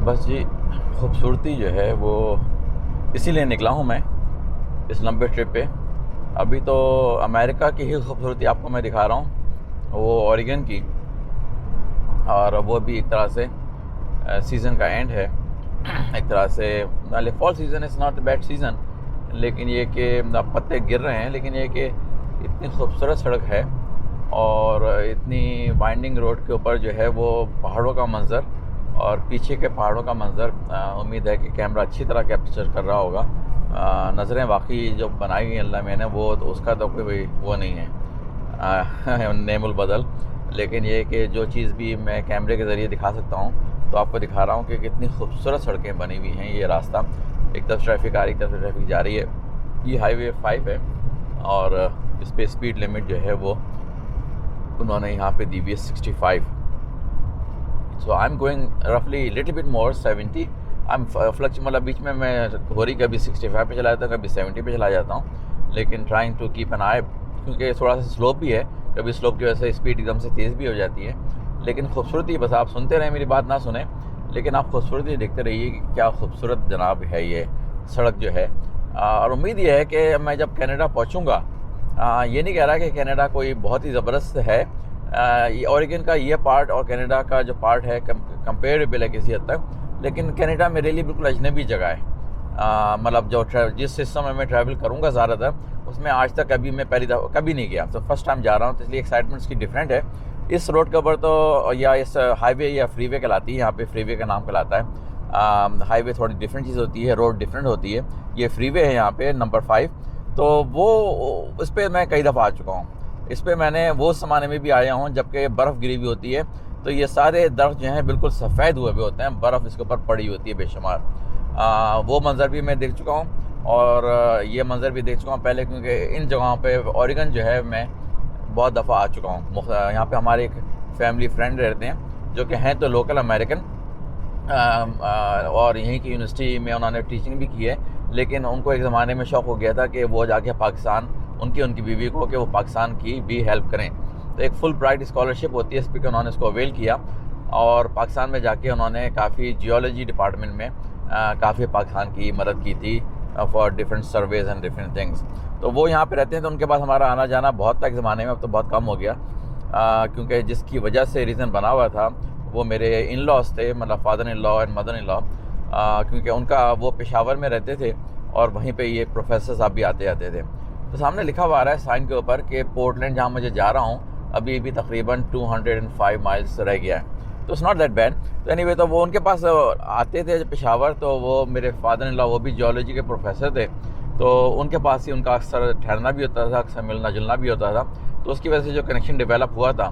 बस जी, खूबसूरती जो है वो इसीलिए निकला हूँ मैं इस लंबे ट्रिप पे। अभी तो अमेरिका की ही खूबसूरती आपको मैं दिखा रहा हूँ, वो ओरेगन की। और वो भी एक तरह से सीज़न का एंड है। एक तरह से नाले fall season is not bad season, लेकिन ये कि अब पत्ते गिर रहे हैं, लेकिन ये कि इतनी खूबसूरत सड़क है और इतनी वाइंडिंग रोड के ऊपर जो है वो पहाड़ों का मंज़र और पीछे के पहाड़ों का मंज़र। उम्मीद है कि कैमरा अच्छी तरह कैप्चर कर रहा होगा। नज़रें वाकई जो बनाई गई अल्लाह मैंने, वो तो उसका तो कोई वो नहीं है नेमुल बदल। लेकिन ये कि जो चीज़ भी मैं कैमरे के ज़रिए दिखा सकता हूँ तो आपको दिखा रहा हूँ कि कितनी खूबसूरत सड़कें बनी हुई हैं। ये रास्ता, एक तरफ ट्रैफिक आ रही, एक तरफ ट्रैफिक जा रही है। ये हाईवे 5 है और इस पर स्पीड लिमिट जो है वो उन्होंने यहाँ पे दी हुई है 65। सो आई एम गोइंग रफली little bit more 70। I am fluctuate, मतलब बीच में मैं घोरी कभी 65 पे चला जाता हूँ, कभी 70 पे चला जाता हूँ, लेकिन ट्राइंग टू कीप एन आई, क्योंकि थोड़ा सा स्लोप भी है। कभी स्लोप की वजह से स्पीड एकदम से तेज़ भी हो जाती है। लेकिन खूबसूरती, बस आप सुनते रहें, मेरी बात ना सुने, लेकिन आप खूबसूरती देखते रहिए कि क्या खूबसूरत जनाब है ये सड़क जो है। और उम्मीद ये है कि मैं जब कनाडा पहुँचूँगा, ये नहीं कह रहा कि कनाडा कोई बहुत ही ज़बरदस्त है। ये ओरेगन का ये पार्ट और कनाडा का जो पार्ट है कंपेरेबल है किसी हद तक, लेकिन कनाडा मेरे लिए बिल्कुल अजनबी जगह है। मतलब जो जिस सिस्टम में मैं ट्रैवल करूँगा ज़्यादातर, उसमें आज तक कभी मैं पहली दफ़ा कभी नहीं गया, तो फर्स्ट टाइम जा रहा हूँ, तो इसलिए एक्साइटमेंट की डिफरेंट है। इस रोड के ऊपर तो, या इस हाईवे या फ्रीवे कहलाती है, यहाँ पे फ्रीवे का नाम कहलाता है। हाईवे थोड़ी डिफरेंट चीज़ होती है, रोड डिफरेंट होती है। ये फ्रीवे है यहाँ पे नंबर 5, तो वो इस पर मैं कई दफ़ा आ चुका हूँ। इस पर मैंने वो ज़माने में भी आया हूँ जबकि बर्फ़ गिरी हुई होती है, तो ये सारे दरख्त जो हैं बिल्कुल सफ़ेद हुए होते हैं, बर्फ़ इसके ऊपर पड़ी होती है बेशुमार। वो मंज़र भी मैं देख चुका हूँ और ये मंज़र भी देख चुका हूँ पहले, क्योंकि इन जगहों पे ओरेगन जो है मैं बहुत दफ़ा आ चुका हूँ। यहाँ पे हमारे एक फैमिली फ्रेंड रहते हैं जो कि हैं तो लोकल अमेरिकन, और यहीं की यूनिवर्सिटी में उन्होंने टीचिंग भी की है, लेकिन उनको एक ज़माने में शौक़ हो गया था कि वो जाके पाकिस्तान, उनकी बीवी को, कि वो पाकिस्तान की भी हेल्प करें। तो एक फुल ब्राइट स्कॉलरशिप होती है, इस पर उन्होंने इसको अवेल किया और पाकिस्तान में जाके उन्होंने काफ़ी जियोलॉजी डिपार्टमेंट में काफ़ी पाकिस्तान की मदद की थी for different surveys and different things. तो वो यहाँ पे रहते हैं, तो उनके पास हमारा आना जाना बहुत था एक ज़माने में, अब तो बहुत कम हो गया, क्योंकि जिसकी वजह से रीज़न बना हुआ था वो मेरे इन लॉज थे, मतलब father in law and mother in law, क्योंकि उनका वो पेशावर में रहते थे और वहीं पे ये प्रोफेसर साहब भी आते जाते थे। तो सामने लिखा हुआ आ रहा है साइन के ऊपर कि पोर्टलैंड जहाँ मुझे जा रहा हूँ अभी भी तकरीबन 205 माइल्स रह गया है, तो इट्स नॉट दैट बैड। तो एनीवे, तो वो उनके पास आते थे पेशावर, तो वो मेरे फादर इन लॉ, वो भी जियोलॉजी के प्रोफेसर थे, तो उनके पास ही उनका अक्सर ठहरना भी होता था, अक्सर मिलना जुलना भी होता था। तो उसकी वजह से जो कनेक्शन डेवलप हुआ था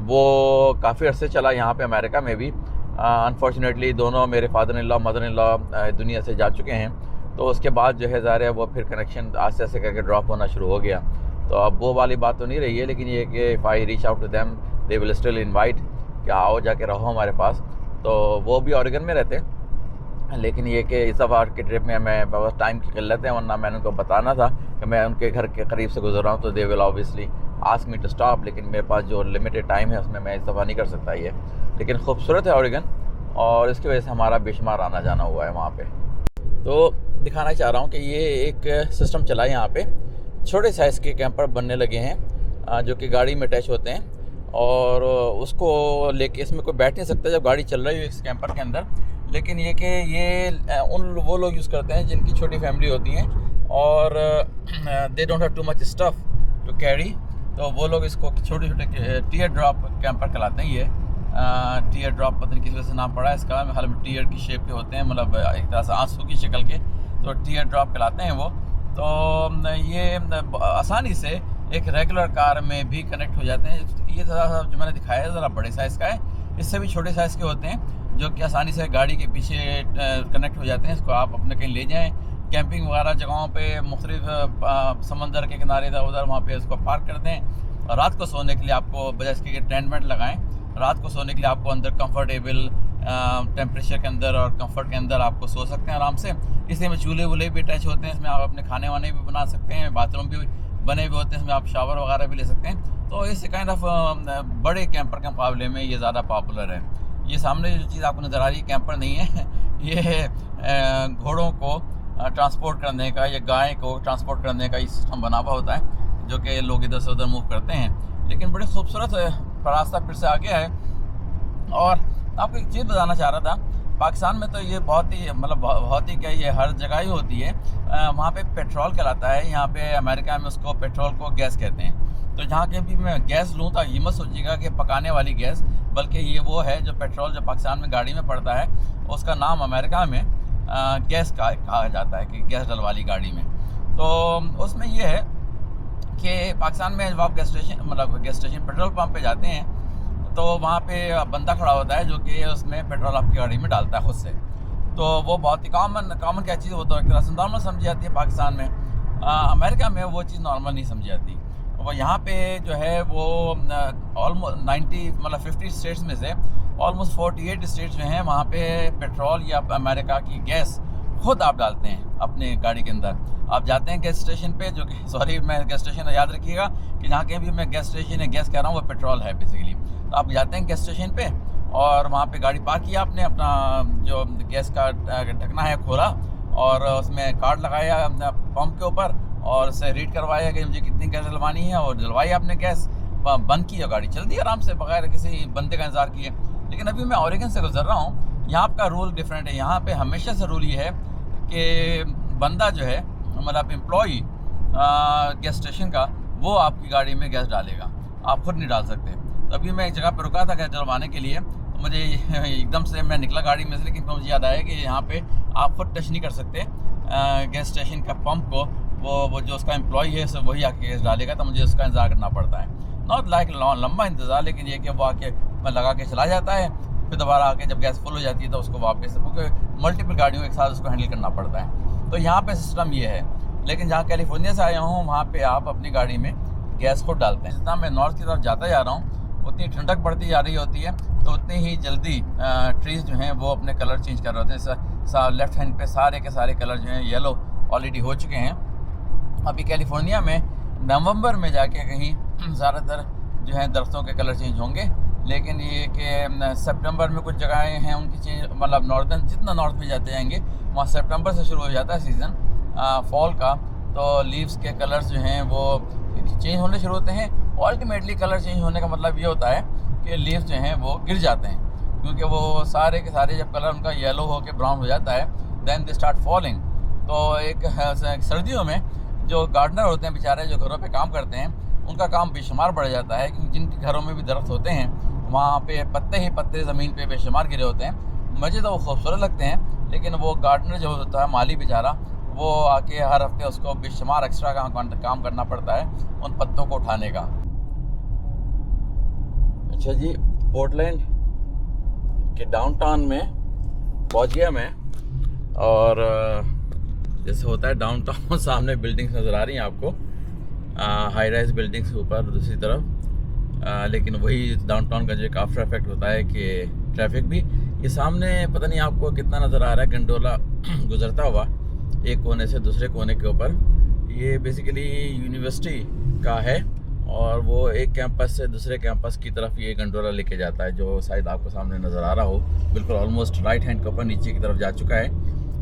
वो काफ़ी अर्से चला यहाँ पे अमेरिका में भी। अनफॉर्चुनेटली दोनों मेरे father in law mother in law दुनिया से जा चुके हैं, तो उसके बाद जो है ज़ाहिर है वो फिर कनेक्शन आस्ते आस्ते करके ड्रॉप होना शुरू हो गया। तो अब वो वाली बात तो नहीं रही है, लेकिन ये कि if I reach out to them they will still invite कि आओ जाके रहो हमारे पास। तो वो भी ओरेगन में रहते हैं, लेकिन ये कि इस दफ़ा की ट्रिप में मैं बस टाइम की किल्लत है, वरना मैंने उनको बताना था कि मैं उनके घर के करीब से गुजर रहा हूँ, तो they will obviously ask me to stop, लेकिन मेरे पास जो लिमिटेड टाइम है उसमें मैं इस दफ़ा नहीं कर सकता ये। लेकिन खूबसूरत है ओरेगन और इसकी वजह से हमारा बेशुमार आना जाना हुआ है वहाँ पर। तो दिखाना चाह रहा हूँ कि ये एक सिस्टम चला है यहाँ पे, छोटे साइज़ के कैंपर बनने लगे हैं जो कि गाड़ी में अटैच होते हैं, और उसको लेके इसमें कोई बैठ नहीं सकता जब गाड़ी चल रही है इस कैंपर के अंदर। लेकिन ये कि ये वो लोग यूज़ करते हैं जिनकी छोटी फैमिली होती हैं और they don't have too much stuff to carry, तो वो लोग इसको छोटे छोटे टीयर ड्रॉप कैंपर कहलाते हैं। ये टीयर ड्रॉप पता नहीं किस वजह से नाम पड़ा है इसका, हाल में टीयर की शेप के होते हैं, मतलब एक तरह से आंसू की शक्ल के, तो टीयर ड्रॉप कहलाते हैं वो। तो ये आसानी से एक रेगुलर कार में भी कनेक्ट हो जाते हैं। ये ज़रा जो मैंने दिखाया है ज़रा बड़े साइज़ का है, इससे भी छोटे साइज़ के होते हैं जो कि आसानी से गाड़ी के पीछे कनेक्ट हो जाते हैं। इसको आप अपने कहीं ले जाएं, कैंपिंग वगैरह जगहों पे, मुख्तलिफ समंदर के किनारे इधर उधर, वहाँ पे इसको पार्क कर दें। और रात को सोने के लिए आपको बजाय इसके टेंट वेंट लगाएं, रात को सोने के लिए आपको अंदर कंफर्टेबल टेम्परेचर के अंदर और कंफर्ट के अंदर आपको सो सकते हैं आराम से। इसलिए में चूल्हे वूल्हे भी अटैच होते हैं, इसमें आप अपने खाने वाने भी बना सकते हैं, बाथरूम भी बने हुए होते हैं, इसमें आप शावर वगैरह भी ले सकते हैं। तो इस काइंड ऑफ बड़े कैंपर के मुकाबले में ये ज़्यादा पॉपुलर है। ये सामने जो चीज़ आपको नज़र आ रही है कैंपर नहीं है, ये घोड़ों को ट्रांसपोर्ट करने का या गाय को ट्रांसपोर्ट करने का ये सिस्टम बना हुआ होता है, जो कि लोग इधर से उधर मूव करते हैं। लेकिन बड़ी खूबसूरत रास्ता फिर से आ गया है। और आपको एक चीज़ बताना चाह रहा था, पाकिस्तान में तो ये बहुत ही बहुत ही क्या, ये हर जगह ही होती है। वहाँ पे पेट्रोल कहलाता है, यहाँ पे अमेरिका में उसको पेट्रोल को गैस कहते हैं। तो जहाँ के भी मैं गैस लूँ तो ये मत सोचिएगा कि पकाने वाली गैस, बल्कि ये वो है जो पेट्रोल जो पाकिस्तान में गाड़ी में पड़ता है, उसका नाम अमेरिका में गैस का कहा जाता है कि गैस डलवाली गाड़ी में। तो उसमें ये है कि पाकिस्तान में जब आप गैस स्टेशन पेट्रोल पंप पे जाते हैं तो वहाँ पे बंदा खड़ा होता है जो कि उसमें पेट्रोल आपकी गाड़ी में डालता है खुद से। तो वो बहुत ही कॉमन क्या चीज़, वो तो एक तरह से नॉर्मल समझी जाती है पाकिस्तान में। अमेरिका में वो चीज़ नॉर्मल नहीं समझी जाती। वो यहाँ पे जो है वो ऑलमोस्ट 50 स्टेट्स में से ऑलमोस्ट 48 स्टेट्स जो हैं वहाँ पे पेट्रोल या अमेरिका की गैस खुद आप डालते हैं अपने गाड़ी के अंदर। आप जाते हैं गैस स्टेशन पे, जो कि सॉरी मैं गैस स्टेशन याद रखिएगा कि जहाँ कहीं भी मैं गैस स्टेशन या गैस कह रहा हूँ वो पेट्रोल है बेसिकली। तो आप जाते हैं गैस स्टेशन पे और वहाँ पे गाड़ी पार्क किया आपने, अपना जो गैस का ढकना है खोला और उसमें कार्ड लगाया पंप के ऊपर और उससे रीड करवाया कि मुझे कितनी गैस डलवानी है और डलवाई आपने गैस, बंद की और गाड़ी चल दी आराम से बगैर किसी बंदे का इंतज़ार किए। लेकिन अभी मैं ओरेगन से गुजर रहा हूँ, यहाँ का रूल डिफरेंट है। यहाँ पे हमेशा से रूल ये है कि बंदा जो है एम्प्लॉई गैस स्टेशन का, वो आपकी गाड़ी में गैस डालेगा, आप खुद नहीं डाल सकते। तो अभी मैं एक जगह पर रुका था गैस डलवाने के लिए, तो मुझे एकदम से मैं निकला गाड़ी में से, लेकिन मुझे याद आया कि यहाँ पे आप खुद टच नहीं कर सकते गैस स्टेशन का पंप को, वो जो उसका एम्प्लॉई है सब वही आके गैस डालेगा। तो मुझे उसका इंतज़ार करना पड़ता है, नॉट लाइक लंबा इंतज़ार, लेकिन ये कि वो आके लगा के चला जाता है, फिर दोबारा आके जब गैस फुल हो जाती है तो उसको वापस, क्योंकि मल्टीपल गाड़ियों के साथ उसको हैंडल करना पड़ता है। तो यहाँ पे सिस्टम ये है। लेकिन जहाँ कैलिफोर्निया से आया हूँ वहाँ पे आप अपनी गाड़ी में गैस खुद डालते हैं। जितना मैं नॉर्थ की तरफ जाता जा रहा हूँ उतनी ठंडक बढ़ती जा रही होती है, तो उतनी ही जल्दी ट्रीज़ जो हैं वो अपने कलर चेंज कर रहे होते हैं। लेफ्ट हैंड पे सारे के सारे कलर जो हैं येलो ऑलरेडी हो चुके हैं। अभी कैलिफोर्निया में नवंबर में जाके कहीं ज़्यादातर जो है दरख्तों के कलर चेंज होंगे, लेकिन ये कि सितंबर में कुछ जगहें हैं उनकी चेंज, नॉर्दर्न जितना नॉर्थ में जाते जाएंगे वहाँ सितंबर से शुरू हो जाता है सीज़न फॉल का, तो लीव्स के कलर्स जो हैं वो चेंज होने शुरू होते हैं। अल्टीमेटली कलर चेंज होने का मतलब ये होता है कि लीव्स जो हैं वो गिर जाते हैं, क्योंकि वो सारे के सारे जब कलर उनका येलो हो के ब्राउन हो जाता है देन दे स्टार्ट फॉलिंग। तो एक सर्दियों में जो गार्डनर होते हैं बेचारे, जो घरों पे काम करते हैं, उनका काम बेशुमार बढ़ जाता है, क्योंकि जिनके घरों में भी दरख्त होते हैं वहाँ पे पत्ते ही पत्ते ज़मीन पे बेशुमार गिरे होते हैं। मुझे तो वो खूबसूरत लगते हैं, लेकिन वो गार्डनर जो होता है माली बेचारा, वो आके हर हफ्ते उसको बेशुमार एक्स्ट्रा काम करना पड़ता है उन पत्तों को उठाने का। अच्छा जी, पोर्टलैंड के डाउनटाउन में पहुँच गया मैं, और जैसे होता है डाउनटाउन सामने बिल्डिंग्स नज़र आ रही हैं आपको, हाई राइज बिल्डिंग्स ऊपर दूसरी तरफ, लेकिन वही डाउनटाउन का जो एक आफ्टर इफेक्ट होता है कि ट्रैफिक भी, ये सामने पता नहीं आपको कितना नज़र आ रहा है गंडोला गुजरता हुआ एक कोने से दूसरे कोने के ऊपर। ये बेसिकली यूनिवर्सिटी का है और वो एक कैंपस से दूसरे कैंपस की तरफ ये गंडोला लेके जाता है, जो शायद आपको सामने नज़र आ रहा हो, बिल्कुल ऑलमोस्ट राइट हैंड के ऊपर नीचे की तरफ जा चुका है।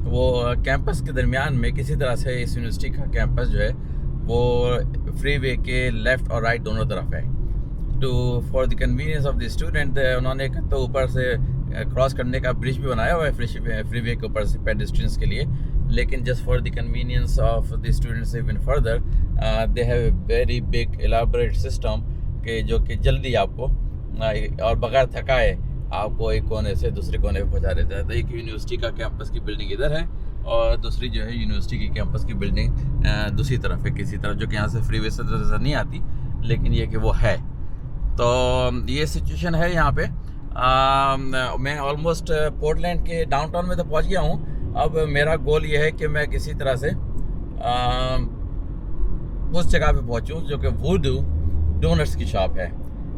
वो कैंपस के दरमियान में किसी तरह से इस यूनिवर्सिटी का कैंपस जो है वो फ्री वे के लेफ़्ट और राइट दोनों तरफ है। To for the convenience of the student उन्होंने तो ऊपर से क्रॉस करने का ब्रिज भी बनाया हुआ है फ्री वे के ऊपर से पेडेस्ट्रियंस के लिए, लेकिन just for the convenience of the students even further they have a very big elaborate system के जो कि जल्दी आपको और बगैर थकाए आपको एक कोने से दूसरे कोने पे पहुंचा देता है। तो एक यूनिवर्सिटी का कैंपस की बिल्डिंग इधर है और दूसरी जो है यूनिवर्सिटी की कैंपस की बिल्डिंग दूसरी तरफ है, किसी तरफ, जो कि यहाँ से फ्रीवे से नज़र नहीं आती, लेकिन ये कि वो है। तो ये सिचुएशन है यहाँ पे। मैं ऑलमोस्ट पोर्टलैंड के डाउनटाउन में तो पहुँच गया हूँ। अब मेरा गोल ये है कि मैं किसी तरह से उस जगह पे पहुँचूँ जो कि वुडू डोनट्स की शॉप है।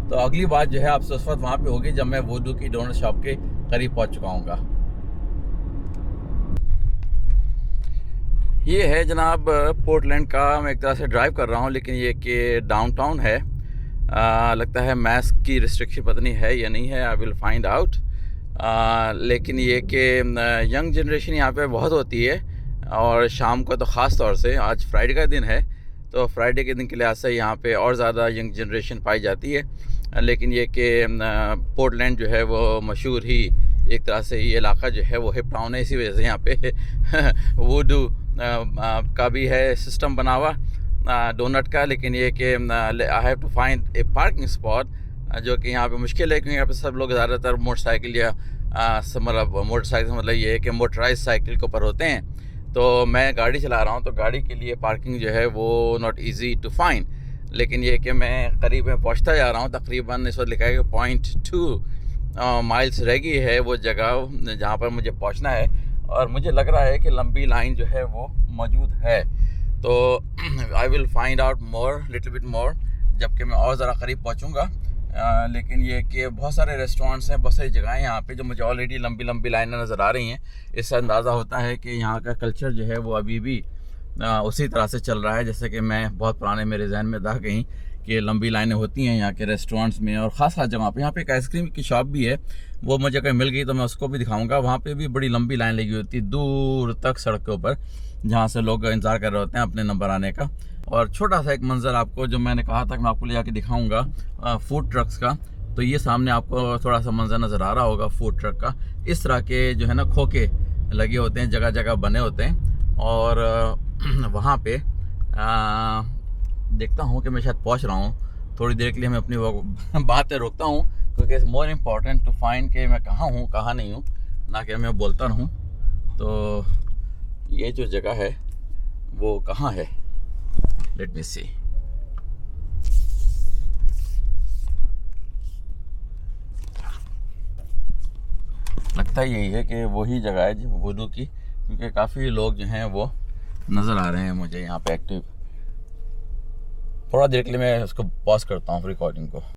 तो अगली बात जो है आपसे उस वक्त वहाँ पे होगी जब मैं वुडू की डोनट शॉप के करीब पहुँच चुका हूँगा। ये है जनाब पोर्टलैंड का, मैं एक तरह से ड्राइव कर रहा हूँ, लेकिन ये कि डाउनटाउन है। लगता है मास्क की रिस्ट्रिक्शन पता नहीं है या नहीं है, आई विल फाइंड आउट। लेकिन ये कि यंग जनरेशन यहाँ पे बहुत होती है, और शाम को तो ख़ास तौर से, आज फ्राइडे का दिन है तो फ्राइडे के दिन के लिहाज से यहाँ पे और ज़्यादा यंग जनरेशन पाई जाती है। लेकिन ये कि पोर्टलैंड जो है वो मशहूर ही एक तरह से, ये इलाका जो है वो हिप टाउन है, इसी वजह से यहाँ पे वुडू का भी है सिस्टम बना हुआ डोनट का। लेकिन ये कि I have to find a parking spot, जो कि यहाँ पे मुश्किल है क्योंकि यहाँ पे सब लोग ज़्यादातर मोटरसाइकिल या मतलब मोटरसाइकिल मतलब ये है कि मोटराइज साइकिल के ऊपर होते हैं। तो मैं गाड़ी चला रहा हूँ तो गाड़ी के लिए पार्किंग जो है वो नॉट इजी टू फाइंड। लेकिन ये कि मैं करीब में पहुँचता जा रहा हूँ, तकरीबन इस वक्त लिखा है कि 0.2 माइल्स रह गई है वो जगह जहाँ पर मुझे पहुँचना है, और मुझे लग रहा है कि लंबी लाइन जो है वो मौजूद है। तो I will find out more, little bit मोर, जबकि मैं और ज़रा करीब पहुँचूँगा। लेकिन ये कि बहुत सारे रेस्टोरेंट्स हैं, बहुत सारी जगहें यहाँ पे जो मुझे ऑलरेडी लंबी लंबी लाइनें नज़र आ रही हैं। इससे अंदाज़ा होता है कि यहाँ का कल्चर जो है वो अभी भी उसी तरह से चल रहा है जैसे कि मैं बहुत पुराने मेरे जहन में था कहीं कि लंबी लाइनें होती हैं यहाँ के रेस्टोरेंट्स में, और ख़ास जगह पे। यहाँ पे एक आइसक्रीम की शॉप भी है, वो मुझे कहीं मिल गई तो मैं उसको भी दिखाऊँगा। वहाँ पर भी बड़ी लंबी लाइन लगी होती है दूर तक सड़क के ऊपर, जहाँ से लोग इंतज़ार कर रहे होते हैं अपने नंबर आने का। और छोटा सा एक मंज़र आपको, जो मैंने कहा था कि मैं आपको ले जाके दिखाऊंगा फूड ट्रक्स का, तो ये सामने आपको थोड़ा सा मंज़र नज़र आ रहा होगा फूड ट्रक का। इस तरह के जो है ना खोखे लगे होते हैं, जगह जगह बने होते हैं, और वहाँ पे देखता हूँ कि मैं शायद पहुँच रहा हूँ। थोड़ी देर के लिए मैं अपनी बातें रोकता हूँ क्योंकि it's more important to find कि मैं कहाँ हूँ कहाँ नहीं हूँ, ना कि मैं बोलता रहूँ। तो ये जो जगह है वो कहाँ है, लेट मी सी। लगता यही है कि वही जगह है वुडू की, क्योंकि काफ़ी लोग जो हैं वो नज़र आ रहे हैं मुझे यहाँ पे एक्टिव। थोड़ा देर के लिए मैं उसको पॉज करता हूँ रिकॉर्डिंग को।